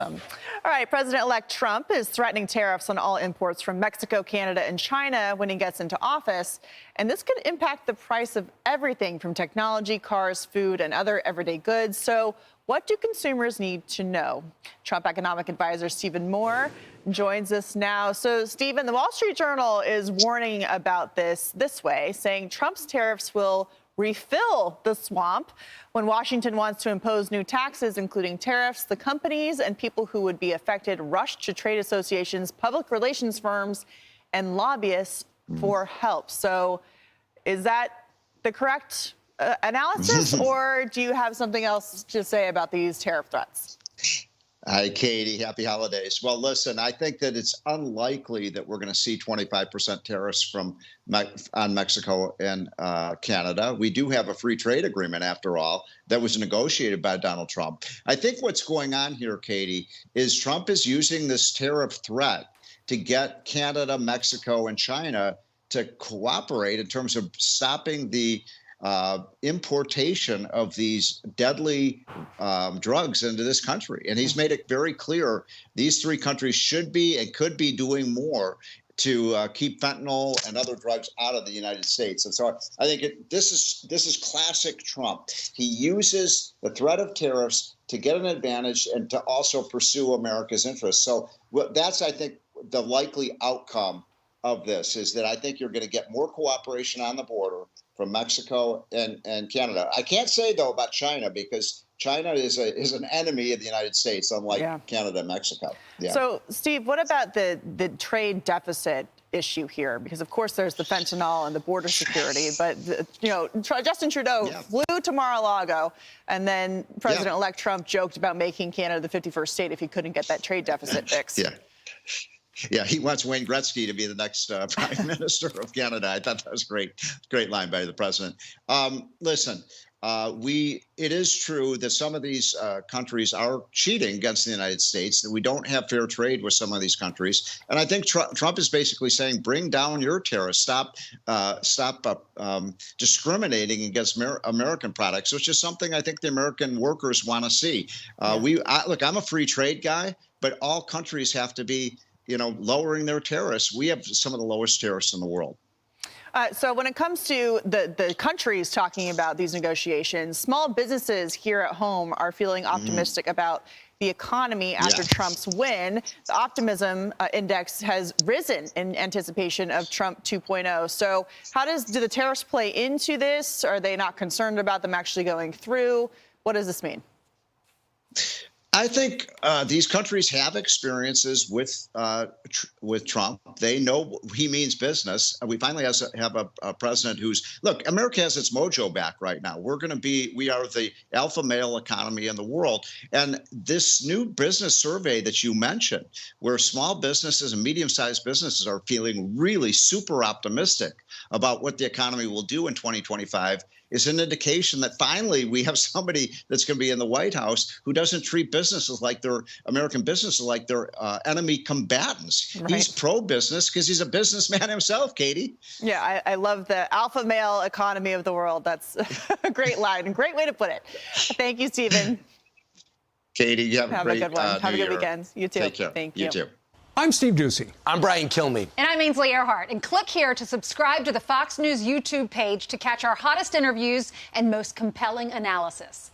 All right, President-elect Trump is threatening tariffs on all imports from Mexico, Canada, and China when he gets into office. And this could impact the price of everything from technology, cars, food, and other everyday goods. So what do consumers need to know? Trump economic advisor Stephen Moore joins us now. So, Stephen, the Wall Street Journal is warning about this way, saying Trump's tariffs will refill the swamp. When Washington wants to impose new taxes, including tariffs, the companies and people who would be affected rush to trade associations, public relations firms, and lobbyists for help. So is that the correct analysis, or do you have something else to say about these tariff threats? Hi, Katie. Happy holidays. Well, listen, I think that it's unlikely that we're going to see 25% tariffs on Mexico and Canada. We do have a free trade agreement, after all, that was negotiated by Donald Trump. I think what's going on here, Katie, is Trump is using this tariff threat to get Canada, Mexico, and China to cooperate in terms of stopping the importation of these deadly drugs into this country. And he's made it very clear these three countries should be and could be doing more to keep fentanyl and other drugs out of the United States. And so I think this is classic Trump. He uses the threat of tariffs to get an advantage and to also pursue America's interests. So that's, I think, the likely outcome of this is that I think you're going to get more cooperation on the border from Mexico and Canada. I can't say, though, about China, because China is an enemy of the United States, unlike Canada and Mexico. Yeah. So, Steve, what about the trade deficit issue here? Because, of course, there's the fentanyl and the border security. But, Justin Trudeau flew to Mar-a-Lago, and then President-elect Trump joked about making Canada the 51st state if he couldn't get that trade deficit fixed. Yeah, he wants Wayne Gretzky to be the next prime minister of Canada. I thought that was a great line by the president. Listen, it is true that some of these countries are cheating against the United States, that we don't have fair trade with some of these countries. And I think Trump is basically saying, bring down your tariffs, stop discriminating against American products, which is something I think the American workers want to see. Look, I'm a free trade guy, but all countries have to be lowering their tariffs. We have some of the lowest tariffs in the world. So when it comes to the countries talking about these negotiations, small businesses here at home are feeling optimistic about the economy after Trump's win. The optimism index has risen in anticipation of Trump 2.0. So do the tariffs play into this? Are they not concerned about them actually going through? What does this mean? I think these countries have experiences with Trump. They know he means business. We finally have a president look, America has its mojo back right now. We are the alpha male economy in the world. And this new business survey that you mentioned, where small businesses and medium-sized businesses are feeling really super optimistic about what the economy will do in 2025, is an indication that finally we have somebody that's going to be in the White House who doesn't treat American businesses like they're enemy combatants. Right. He's pro-business because he's a businessman himself, Katie. Yeah, I love the alpha male economy of the world. That's a great line and great way to put it. Thank you, Stephen. Katie, you have a good one. Have a good weekend. You too. Take care. Thank you. You too. I'm Steve Ducey. I'm Brian Kilmeade. And I'm Ainsley Earhart. And click here to subscribe to the Fox News YouTube page to catch our hottest interviews and most compelling analysis.